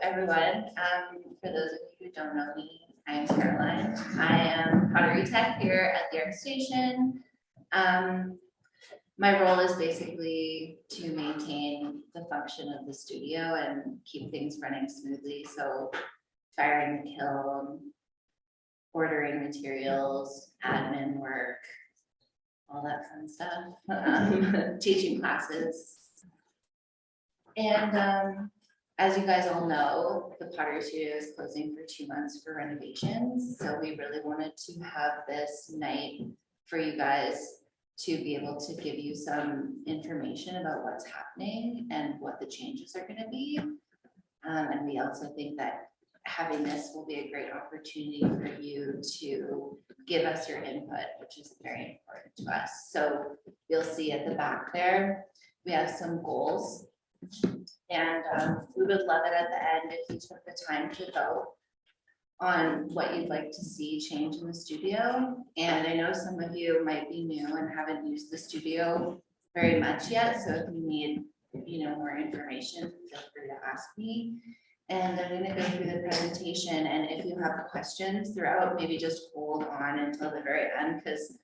everyone. For those of you who don't know me, I'm Caroline. I am Pottery Tech here at the Art Station. My role is basically to maintain the function of the studio and keep things running smoothly. So firing the kiln, ordering materials, admin work, all that fun stuff, teaching classes. And as you guys all know, the Pottery Studio is closing for 2 months for renovations. So we really wanted to have this night for you guys to be able to give you some information about what's happening and what the changes are going to be. And we also think that having this will be a great opportunity for you to give us your input, which is very important to us. So you'll see at the back there, we have some goals. And we would love it at the end if you took the time to vote on what you'd like to see change in the studio. And I know some of you might be new and haven't used the studio very much yet. So if you need, more information, feel free to ask me. And I'm going to go through the presentation. And if you have questions throughout, maybe just hold on until the very end, because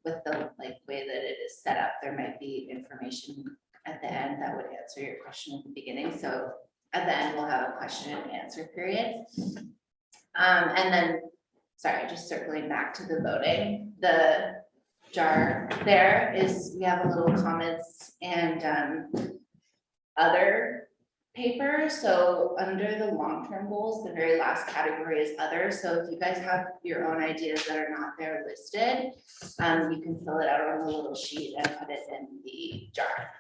with the way that it is set up, there might be information at the end that would answer your question at the beginning. So at the end, we'll have a question and answer period. And then, sorry, just circling back to the voting, the jar there is, we have a little comments and other paper. So under the long-term goals, the very last category is other. So if you guys have your own ideas that are not there listed, you can fill it out on the little sheet and put it in the jar.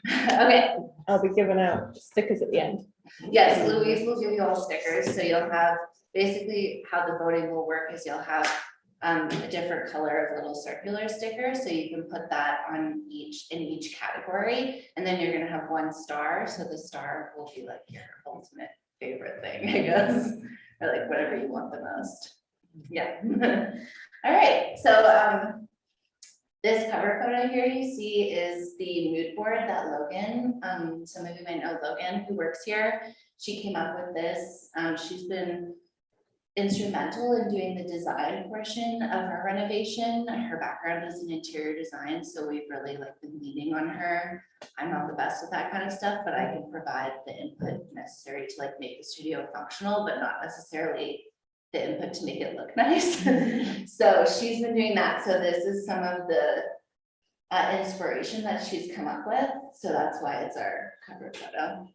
Okay. I'll be giving out stickers at the end. Yes, Louise will give you all stickers. So you'll have basically how the voting will work is you'll have a different color of little circular stickers. So you can put that on in each category, and then you're going to have one star. So the star will be like your ultimate favorite thing, I guess, or like whatever you want the most. Yeah. All right. So this cover photo here you see is the mood board that Logan, some of you might know Logan, who works here. She came up with this. She's been instrumental in doing the design portion of our renovation. Her background is in interior design, so we've really been leaning on her. I'm not the best at that kind of stuff, but I can provide the input necessary to make the studio functional, but not necessarily the input to make it look nice. So she's been doing that. So this is some of the inspiration that she's come up with. So that's why it's our cover photo.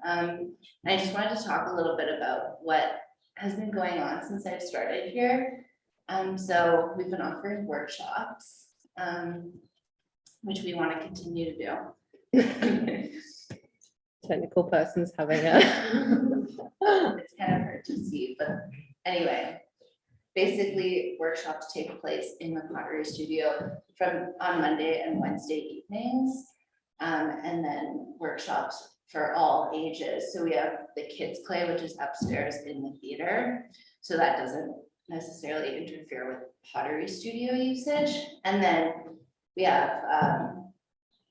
I just wanted to talk a little bit about what has been going on since I've started here. So we've been offering workshops, which we want to continue to do. Technical person's having a it's kind of hard to see, but anyway, basically workshops take place in the Pottery Studio on Monday and Wednesday evenings, and then workshops for all ages. So we have the kids play, which is upstairs in the theater, so that doesn't necessarily interfere with Pottery Studio usage. And then we have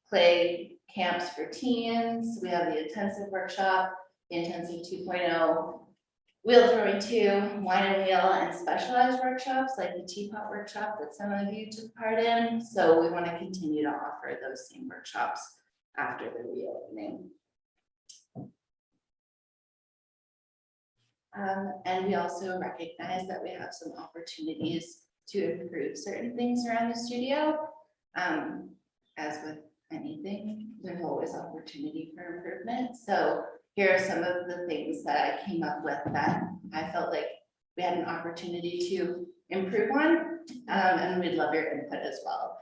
play camps for teens. We have the intensive workshop, the intensive 2.0, wheel throwing 2, wine and wheel, and specialized workshops like the Teapot workshop that some of you took part in. So we want to continue to offer those same workshops after the reopening. And we also recognize that we have some opportunities to improve certain things around the studio. As with anything, there's always opportunity for improvement. So here are some of the things that I came up with that I felt like we had an opportunity to improve on, and we'd love your input as well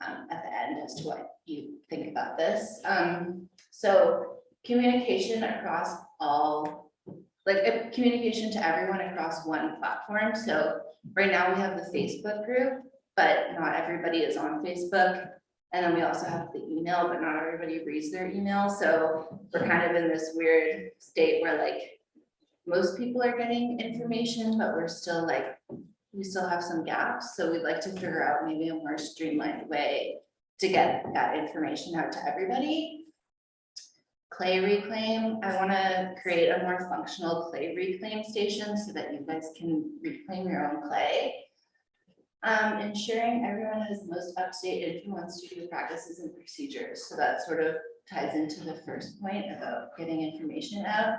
at the end as to what you think about this. So communication across communication to everyone across one platform. So right now we have the Facebook group, but not everybody is on Facebook. And then we also have the email, but not everybody reads their email. So we're kind of in this weird state where most people are getting information, but we're still we still have some gaps. So we'd like to figure out maybe a more streamlined way to get that information out to everybody. clay reclaim. I want to create a more functional clay reclaim station so that you guys can reclaim your own clay. Ensuring everyone has the most up-to-date info on studio practices and procedures. So that sort of ties into the first point about getting information out.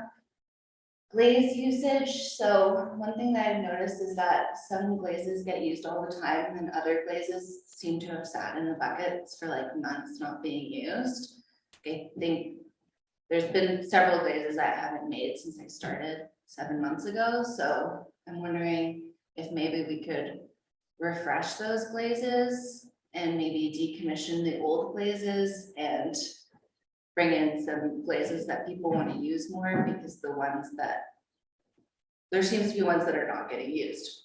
Glaze usage. So one thing that I've noticed is that some glazes get used all the time and other glazes seem to have sat in the buckets for like months not being used. I think there's been several glazes I haven't made since I started 7 months ago. So I'm wondering if maybe we could refresh those glazes and maybe decommission the old glazes and bring in some glazes that people want to use more, because the ones that there seems to be ones that are not getting used.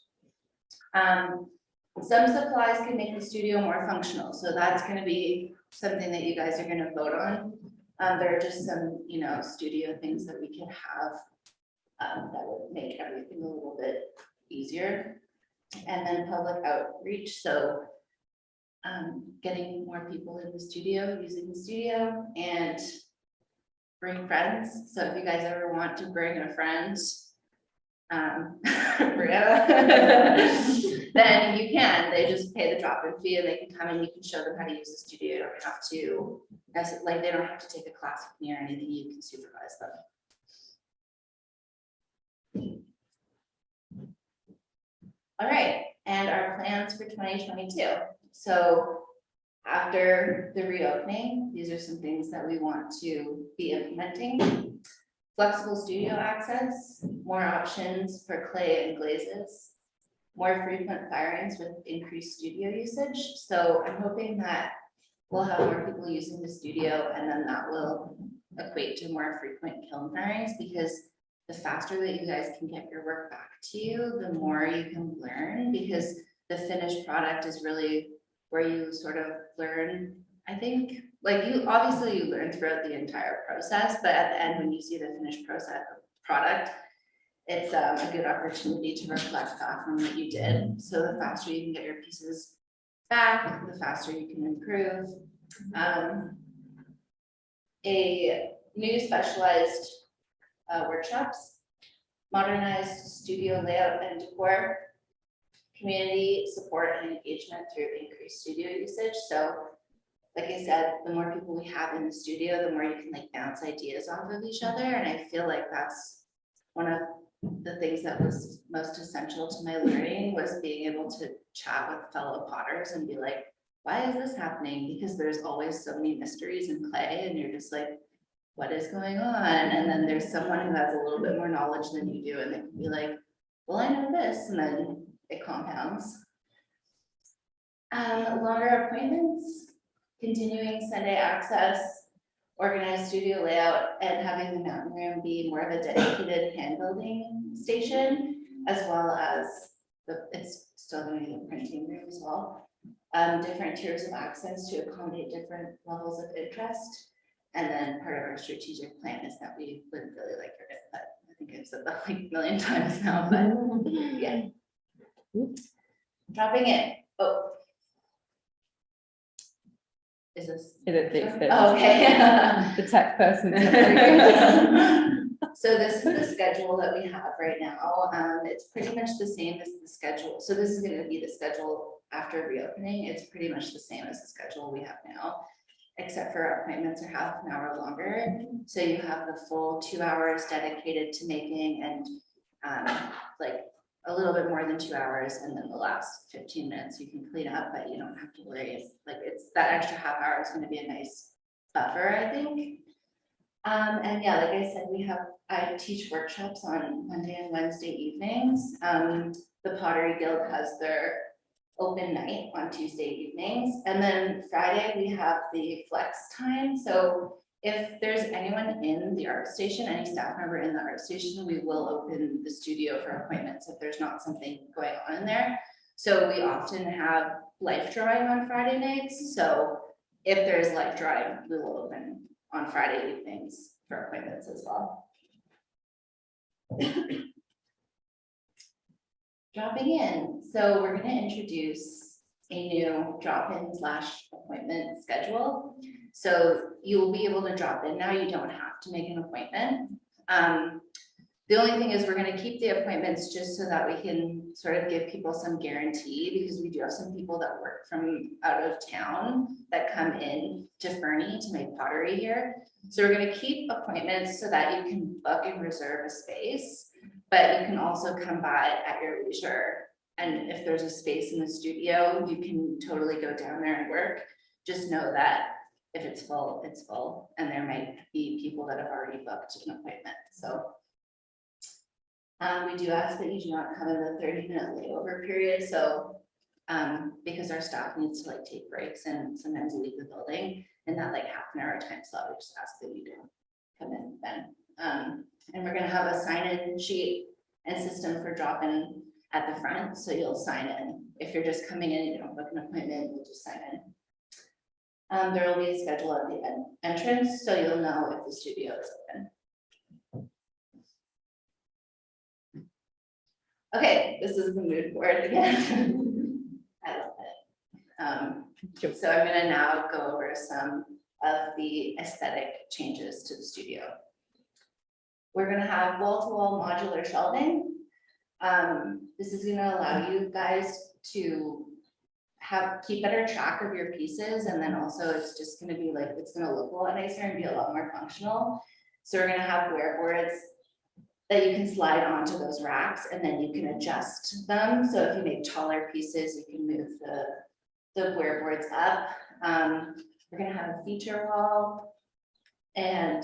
Some supplies can make the studio more functional. So that's going to be something that you guys are going to vote on. There are just some, studio things that we can have that would make everything a little bit easier. And then public outreach. So getting more people in the studio, using the studio, and bring friends. So if you guys ever want to bring a friend, Brianna, then you can. They just pay the drop-in fee and they can come and you can show them how to use the studio. You don't have to, they don't have to take a class with me or anything. You can supervise them. All right, and our plans for 2022. So after the reopening, these are some things that we want to be implementing. Flexible studio access, more options for clay and glazes, more frequent firings with increased studio usage. So I'm hoping that we'll have more people using the studio, and then that will equate to more frequent kiln firings, because the faster that you guys can get your work back to you, the more you can learn, because the finished product is really where you sort of learn. I think, like, you obviously learn throughout the entire process, but at the end, when you see the finished product, it's a good opportunity to reflect back on what you did. So the faster you can get your pieces back, the faster you can improve. A new specialized workshops, modernized studio layout and decor, community support and engagement through increased studio usage. So like I said, the more people we have in the studio, the more you can like bounce ideas off of each other. And I feel like that's one of the things that was most essential to my learning, was being able to chat with fellow potters and be like, why is this happening? Because there's always so many mysteries in clay and you're just like, what is going on? And then there's someone who has a little bit more knowledge than you do, and they can be like, well, I know this, and then it compounds. Longer appointments, continuing Sunday access, organized studio layout, and having the mountain room be more of a dedicated hand building station, as well as it's still going to be a printing room as well. Different tiers of access to accommodate different levels of interest. And then part of our strategic plan is that we would really like your input. I think I've said that like a million times now, but yeah. Dropping in. Oh. Is this? Oh, okay. The tech person. So this is the schedule that we have right now. It's pretty much the same as the schedule. So this is going to be the schedule after reopening. It's pretty much the same as the schedule we have now, except for appointments are half an hour longer. So you have the full 2 hours dedicated to making, and like a little bit more than 2 hours, and then the last 15 minutes you can clean up, but you don't have to worry. It's that extra half hour is going to be a nice buffer, I think. And yeah, like I said, I teach workshops on Monday and Wednesday evenings. The Pottery Guild has their open night on Tuesday evenings, and then Friday we have the Flux time. So if there's anyone in the art station, any staff member in the art station, we will open the studio for appointments if there's not something going on in there. So we often have life drawing on Friday nights. So if there's life drawing, we will open on Friday evenings for appointments as well. Dropping in. So we're going to introduce a new drop-in / appointment schedule. So you will be able to drop in now. You don't have to make an appointment. The only thing is we're gonna keep the appointments just so that we can sort of give people some guarantee, because we do have some people that work from out of town that come in to Fernie to make pottery here. So we're gonna keep appointments so that you can book and reserve a space, but you can also come by at your leisure. And if there's a space in the studio, you can totally go down there and work. Just know that if it's full, it's full, and there might be people that have already booked an appointment, so. We do ask that you do not come in the 30-minute layover period, so, because our staff needs to like take breaks and sometimes leave the building, in that like half an hour time slot, we just ask that you don't come in then. And we're gonna have a sign-in sheet and system for drop-in at the front, so you'll sign in. If you're just coming in, you don't book an appointment, you'll just sign in. There will be a schedule at the entrance, so you'll know if the studio is open. Okay, this is the mood board again. I love it. So I'm gonna now go over some of the aesthetic changes to the studio. We're gonna have wall-to-wall modular shelving. This is gonna allow you guys to keep better track of your pieces, and then also it's just gonna be like, it's gonna look a lot nicer and be a lot more functional. So we're gonna have wear boards that you can slide onto those racks, and then you can adjust them. So if you make taller pieces, you can move the wear boards up. We're gonna have a feature wall, and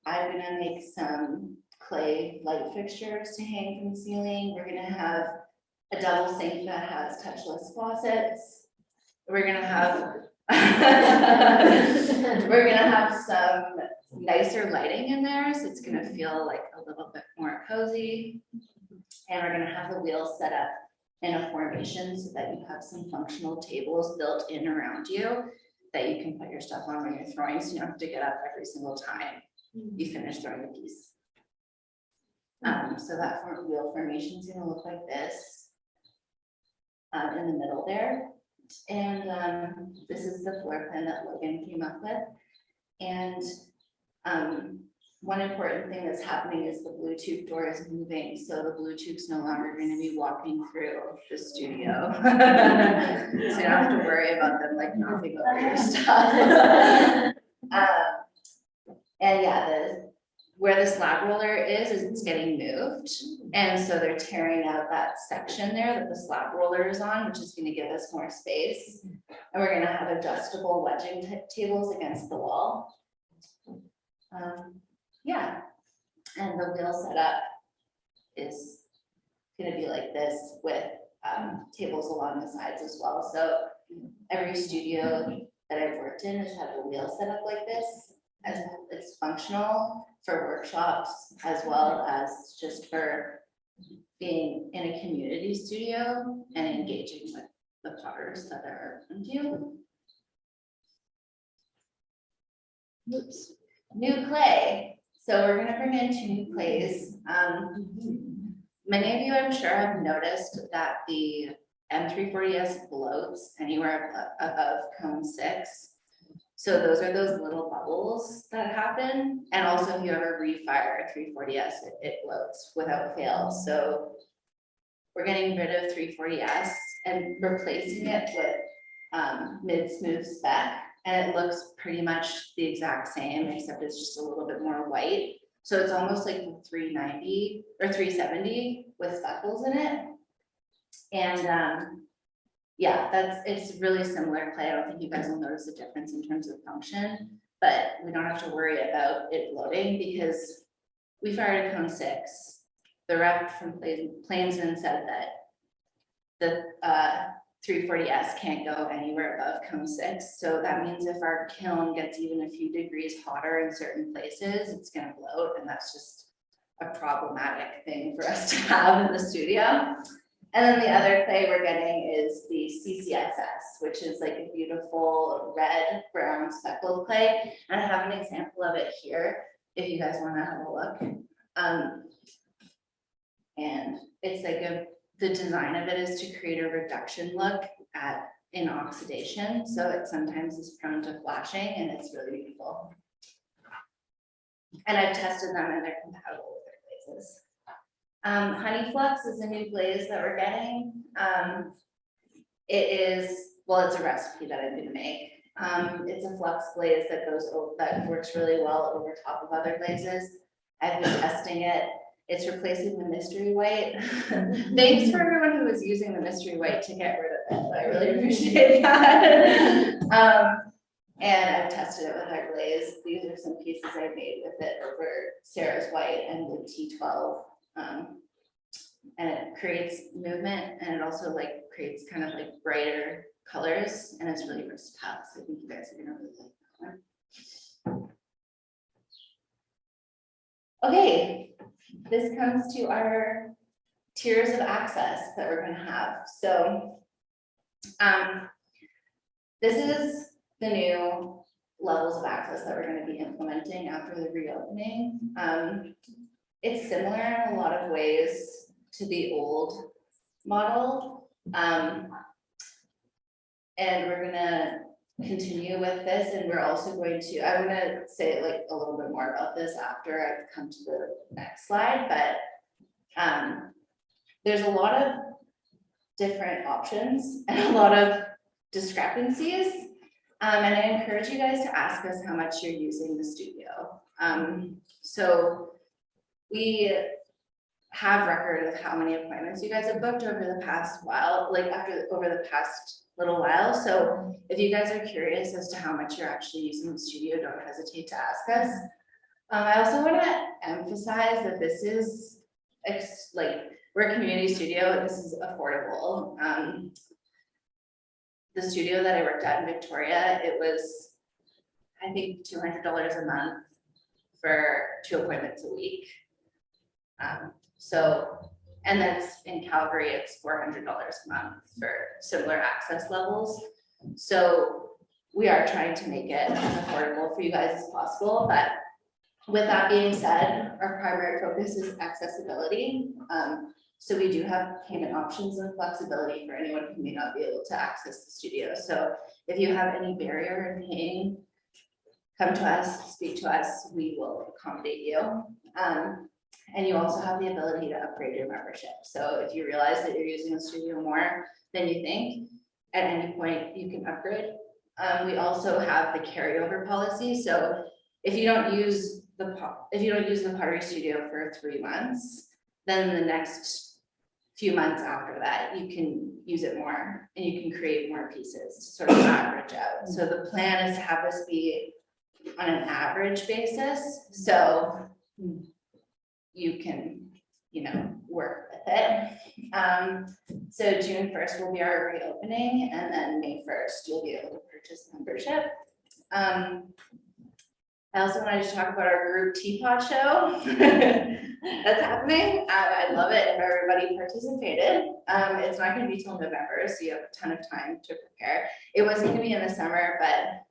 I'm gonna make some clay light fixtures to hang from the ceiling. We're gonna have a double sink that has touchless faucets. We're gonna have some nicer lighting in there, so it's gonna feel like a little bit more cozy. And we're gonna have the wheels set up in a formation so that you have some functional tables built in around you that you can put your stuff on when you're throwing, so you don't have to get up every single time you finish throwing a piece. So that wheel formation is gonna look like this in the middle there. And this is the floor plan that Logan came up with. And one important thing that's happening is the Bluetooth door is moving, so the Bluetooth's no longer going to be walking through the studio. So you don't have to worry about them like knocking over your stuff. And yeah, where the slab roller is it's getting moved, and so they're tearing out that section there that the slab roller is on, which is going to give us more space. And we're going to have adjustable wedging tables against the wall. Yeah, and the wheel setup is going to be like this with tables along the sides as well. So every studio that I've worked in has had a wheel set up like this, as it's functional for workshops as well as just for being in a community studio and engaging with the potters that are around you. Oops. New clay. So we're going to bring in 2 new clays. Many of you, I'm sure, have noticed that the M340S bloats anywhere above cone 6. So those are those little bubbles that happen. And also if you ever refire a 340S, it bloats without fail. So we're getting rid of 340S and replacing it with mid-smooth spec. And it looks pretty much the exact same, except it's just a little bit more white. So it's almost like the 390 or 370 with speckles in it. And yeah, it's really similar clay. I don't think you guys will notice a difference in terms of function, but we don't have to worry about it bloating because we fired a cone 6. The rep from Plainsman said that the 340S can't go anywhere above cone 6. So that means if our kiln gets even a few degrees hotter in certain places, it's going to bloat. And that's just a problematic thing for us to have in the studio. And then the other clay we're getting is the CCSS, which is like a beautiful red, brown speckled clay. And I have an example of it here if you guys want to have a look. And it's like the design of it is to create a reduction look at in oxidation, so it sometimes is prone to flashing, and it's really beautiful. And I've tested them and they're compatible with their glazes. Honey Flux is a new glaze that we're getting. It is, well, it's a recipe that I'm gonna make. It's a flux glaze that works really well over top of other glazes. I've been testing it. It's replacing the mystery white. Thanks for everyone who was using the mystery white to get rid of it. I really appreciate that. And I've tested it with our glaze. These are some pieces I made with it over Sarah's white and the T12. And it creates movement, and it also like creates kind of like brighter colors, and it's really versatile. So I think you guys are gonna really like that one. Okay, this comes to our tiers of access that we're gonna have. So this is the new levels of access that we're gonna be implementing after the reopening. It's similar in a lot of ways to the old model. And we're gonna continue with this, and we're also going to, I'm gonna say like a little bit more about this after I come to the next slide, but there's a lot of different options and a lot of discrepancies. And I encourage you guys to ask us how much you're using the studio. So we have record of how many appointments you guys have booked over the past while, like over the past little while. So if you guys are curious as to how much you're actually using the studio, don't hesitate to ask us. I also want to emphasize that this is like, we're a community studio and this is affordable. The studio that I worked at in Victoria, it was, I think, $200 a month for 2 appointments a week. And that's in Calgary, it's $400 a month for similar access levels. So we are trying to make it as affordable for you guys as possible. But with that being said, our primary focus is accessibility. So we do have payment options and flexibility for anyone who may not be able to access the studio. So if you have any barrier in paying, come to us, speak to us, we will accommodate you. And you also have the ability to upgrade your membership. So if you realize that you're using the studio more than you think, at any point you can upgrade. We also have the carryover policy. So if you don't use the Pottery studio for 3 months, then the next few months after that, you can use it more and you can create more pieces to sort of average out. So the plan is to have this be on an average basis. So you can, work with it. So June 1st will be our reopening, and then May 1st, you'll be able to purchase membership. I also wanted to talk about our group Teapot show that's happening. I'd love it if everybody participated. It's not going to be till November, so you have a ton of time to prepare. It was going to be in the summer, but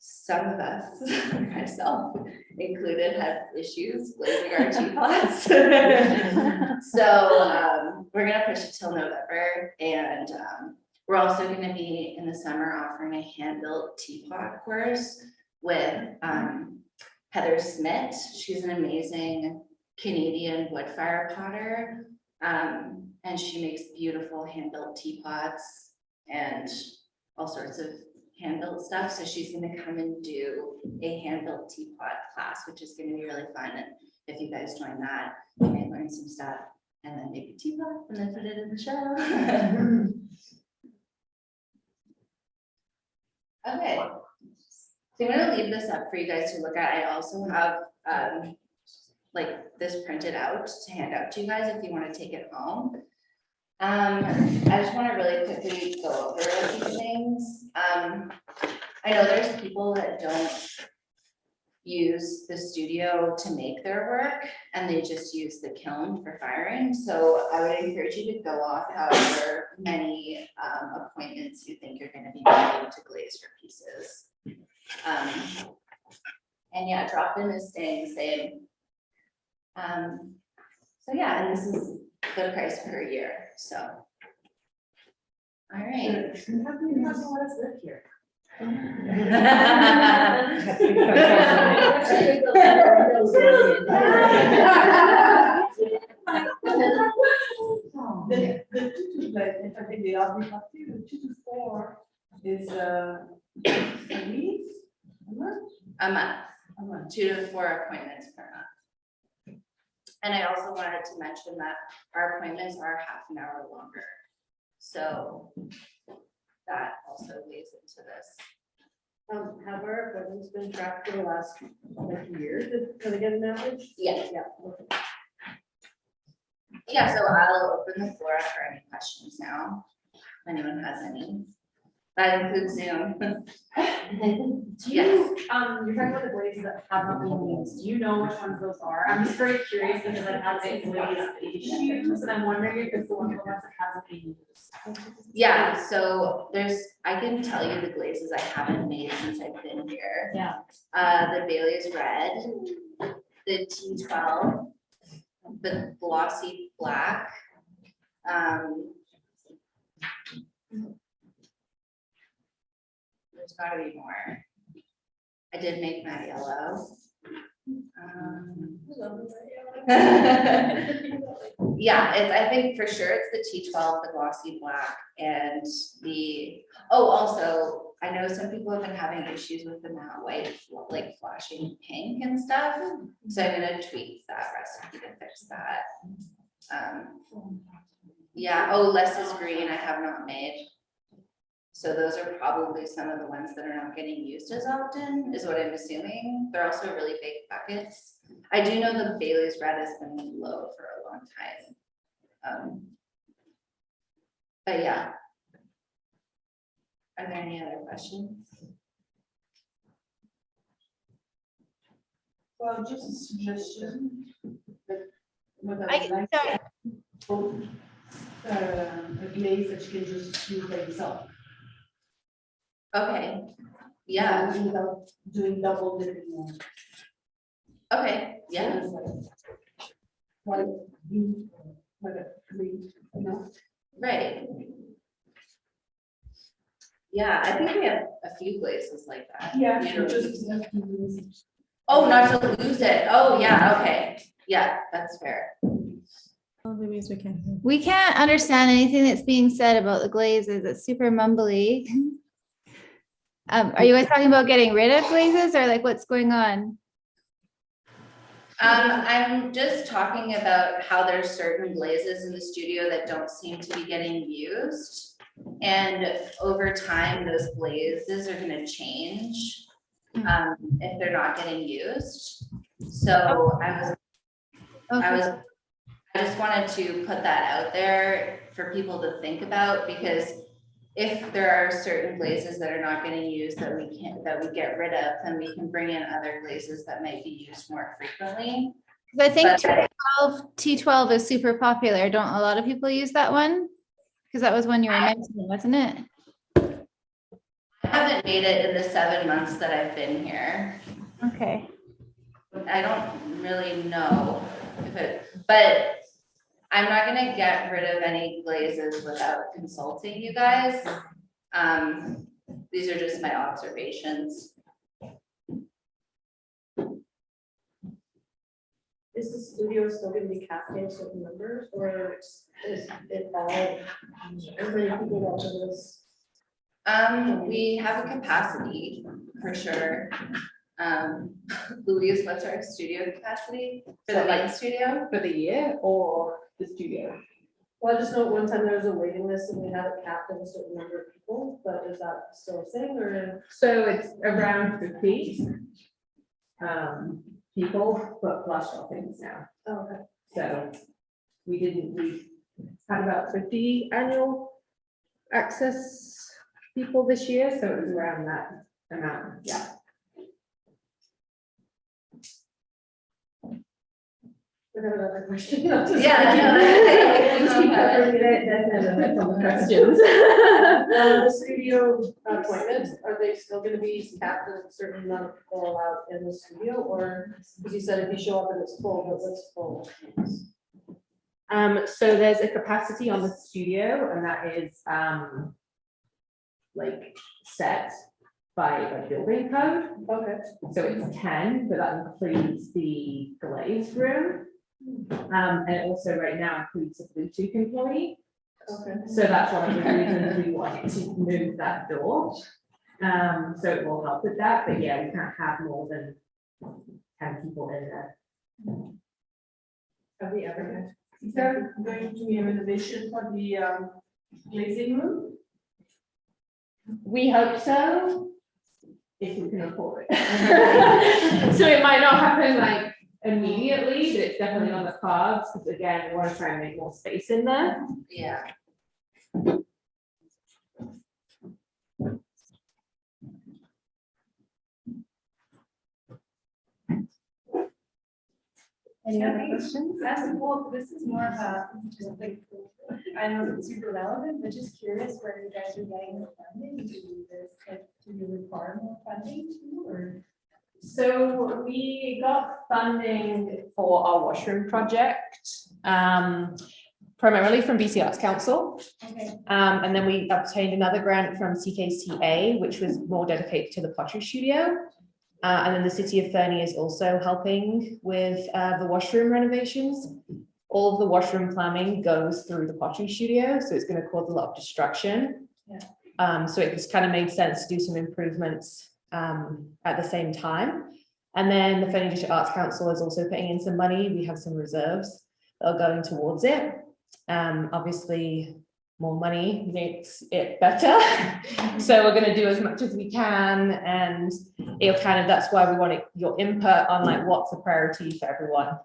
some of us, myself included, have issues glazing our teapots. So we're going to push it till November, and we're also going to be in the summer offering a hand-built teapot course with Heather Smith. She's an amazing Canadian wood fire potter, and she makes beautiful hand-built teapots and all sorts of hand-built stuff. So she's going to come and do a hand-built teapot class, which is going to be really fun. And if you guys join that, you may learn some stuff and then make a teapot and then put it in the show. Okay. So I'm going to leave this up for you guys to look at. I also have like this printed out to hand out to you guys if you want to take it home. I just want to really quickly go over a few things. I know there's people that don't use the studio to make their work and they just use the kiln for firing. So I would encourage you to go off however many appointments you think you're going to be needing to glaze your pieces. And yeah, drop-in is staying the same. So yeah, and this is the price per year. So All right. How come you not let us live here? The two, like, I think they all be up to 2 to 4 is a week, a month, A month, a month. 2 to 4 appointments per month. And I also wanted to mention that our appointments are half an hour longer. So that also weighs into this. Have our appointments been tracked for the last year? Can I get an average? Yeah. Yeah. Okay. Yeah, so I'll open the floor up for any questions now, if anyone has any. That includes Zoom. Do you, you're talking about the glazes that have not been used, do you know which ones those are? I'm just very curious because I've had some glaze issues and I'm wondering if it's the one that hasn't been used. Yeah, so I can tell you the glazes I haven't made since I've been here. Yeah. The Bailey's Red, the T12, the Glossy Black. There's gotta be more. I did make my yellow. Yeah, I think for sure it's the T12, the Glossy Black, and also, I know some people have been having issues with the matte white, like flashing pink and stuff. So I'm gonna tweak that recipe to fix that. Yeah, less is green I have not made. So those are probably some of the ones that are not getting used as often, is what I'm assuming. They're also really big buckets. I do know the Bailey's Red has been low for a long time. But yeah. Are there any other questions? Well, just a suggestion. What I can start. A glaze that you can just use by yourself. Okay, yeah, Without doing double dipping. okay, yeah, Like a green, you know? right. Yeah, I think we have a few places like that. Yeah. You know, Just enough to use. Oh, not to lose it. Oh, yeah, okay. Yeah, that's fair. We can't understand anything that's being said about the glazes. It's super mumbly. Are you guys talking about getting rid of glazes or like what's going on? I'm just talking about how there's certain glazes in the studio that don't seem to be getting used. And over time, those glazes are gonna change if they're not getting used. So I just wanted to put that out there for people to think about, because if there are certain glazes that are not getting used that we get rid of, then we can bring in other glazes that might be used more frequently. Because I think But- T12 is super popular. Don't a lot of people use that one? Because that was one you were mentioning, wasn't it? I haven't made it in the 7 months that I've been here. Okay. I don't really know but I'm not gonna get rid of any glazes without consulting you guys. These are just my observations. Is the studio still gonna be capped in certain numbers, or is it all, as many people want to this? We have a capacity for sure. Louise, what's our studio capacity for the main studio? For the year or the studio? Well, I just know at one time there was a waiting list and we had it capped at a certain number of people, but is that still a thing or? So it's around 50 people, but plus shoppings now. Oh, okay. So we had about 50 annual access people this year, so it was around that amount, yeah. I have another question. Yeah. Just keep covering it, that's another questions. The studio appointments, are they still gonna be capped at a certain amount of people allowed in the studio, or, because you said if you show up and it's full, but what's full? So there's a capacity on the studio, and that is like set by like building code. Okay. So it's 10, but that includes the glaze room. And it also right now includes a Bluetooth employee. Okay. So that's one of the reasons we wanted to move that door. So it will help with that, but yeah, we can't have more than 10 people in there. Have we ever had? Is there going to be a renovation for the glazing room? We hope so, if we can afford it. So it might not happen like immediately, but it's definitely on the cards, because again, we want to try and make more space in there. Yeah. Any other questions? Well, this is more of a, just like, I know it's super relevant, but just curious where you guys are getting the funding to do this, like, do you require more funding too, or? So we got funding for our washroom project, primarily from BC Arts Council. Okay. And then we obtained another grant from CKCA, which was more dedicated to the pottery studio. And then the city of Fernie is also helping with the washroom renovations. All of the washroom plumbing goes through the pottery studio, so it's going to cause a lot of destruction. Yeah. So it just kind of made sense to do some improvements at the same time. And then the Fernie District Arts Council is also putting in some money. We have some reserves that are going towards it. Obviously, more money makes it better. So we're going to do as much as we can, and it'll kind of, that's why we wanted your input on like what's a priority for everyone,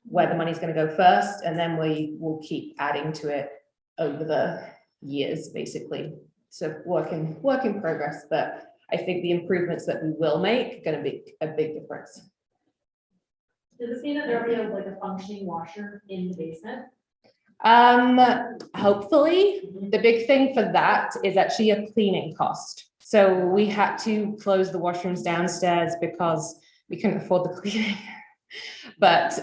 where the money's going to go first, and then we will keep adding to it over the years, basically. So work in progress, but I think the improvements that we will make are going to be a big difference. Does this mean that there'll be like a functioning washer in the basement? Hopefully. The big thing for that is actually a cleaning cost. So we had to close the washrooms downstairs because we couldn't afford the cleaning. But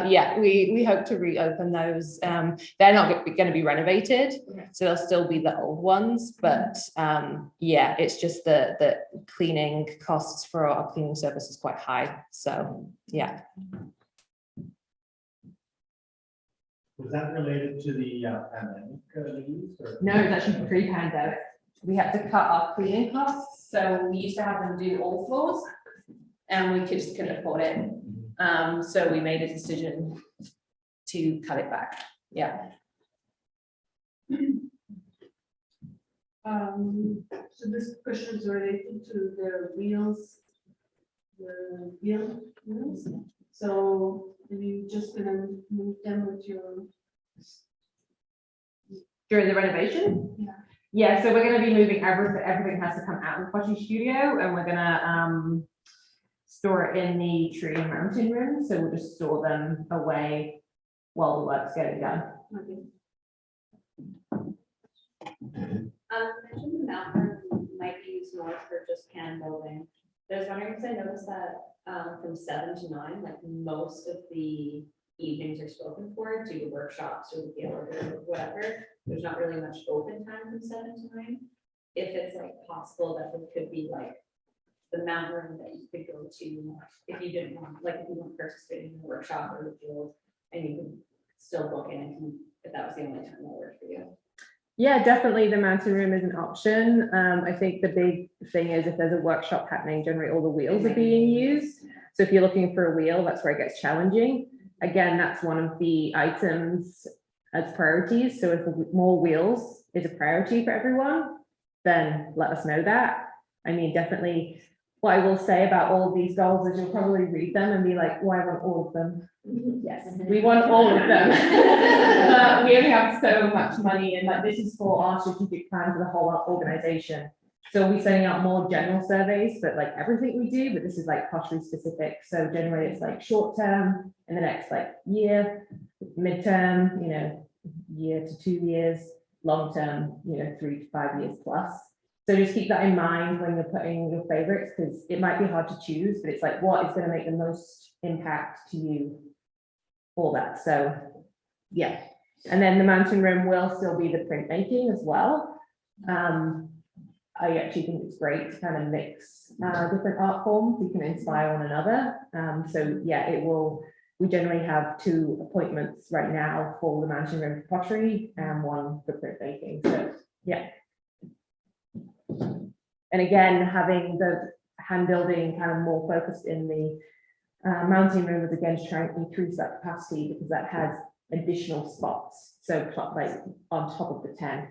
yeah, we hope to reopen those. They're not going to be renovated, so they'll still be the old ones. But yeah, it's just the cleaning costs for our cleaning service is quite high. So yeah. Was that related to the pandemic leaves? No, it's actually pre-pandemic. We had to cut our cleaning costs, so we used to have them do all floors, and we just couldn't afford it. So we made a decision to cut it back. Yeah. So this question is related to the wheels, the wheels. So you just gonna move them with your. During the renovation? Yeah. Yeah, so we're gonna be moving everything has to come out of the pottery studio, and we're gonna store it in the tree and mountain room. So we'll just store them away while the work's getting done. Okay. Mentioned the mountain room might be used more for just can building. I was wondering, because I noticed that from 7 to 9, like most of the evenings are spoken for due to workshops or the field or whatever. There's not really much open time from 7 to 9. If it's like possible that it could be like the mountain room that you could go to if you didn't want, like if you weren't participating in the workshop or the field, and you could still book in if that was the only time that worked for you. Yeah, definitely the mountain room is an option. I think the big thing is if there's a workshop happening, generally all the wheels are being used. So if you're looking for a wheel, that's where it gets challenging. Again, that's one of the items as priorities. So if more wheels is a priority for everyone, then let us know that. I mean, definitely what I will say about all of these goals is you'll probably read them and be like, well, I want all of them. Yes, we want all of them. But we only have so much money, and like this is for our strategic plan for the whole organization. So we're sending out more general surveys, but like everything we do, but this is like pottery specific. So generally it's like short term in the next like year, midterm, you know, year to 2 years, long term, you know, 3 to 5 years plus. So just keep that in mind when you're putting your favorites, because it might be hard to choose, but it's like what is going to make the most impact to you for that. So yeah, and then the mountain room will still be the printmaking as well. I actually think it's great to kind of mix different art forms. You can inspire one another. So yeah, we generally have 2 appointments right now for the Mountain Room for Pottery and 1 for printmaking. So yeah. And again, having the hand building kind of more focused in the mounting room is again to try and increase that capacity because that has additional spots. So like on top of the 10.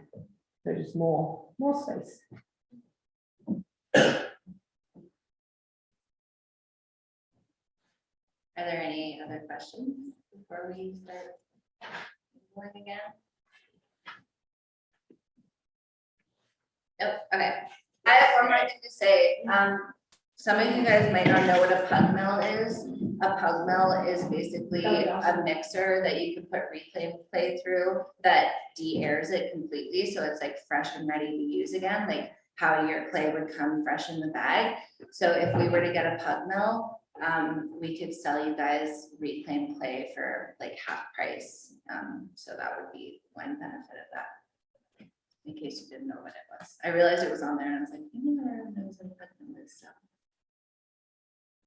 So just more space. Are there any other questions before we start going again? Nope, okay. I have one more thing to say. Some of you guys might not know what a pug mill is. A pug mill is basically a mixer that you can put reclaim clay through that de-airs it completely. So it's like fresh and ready to use again, like how your clay would come fresh in the bag. So if we were to get a pug mill, we could sell you guys reclaimed clay for like half price. So that would be one benefit of that. In case you didn't know what it was. I realized it was on there and I was like,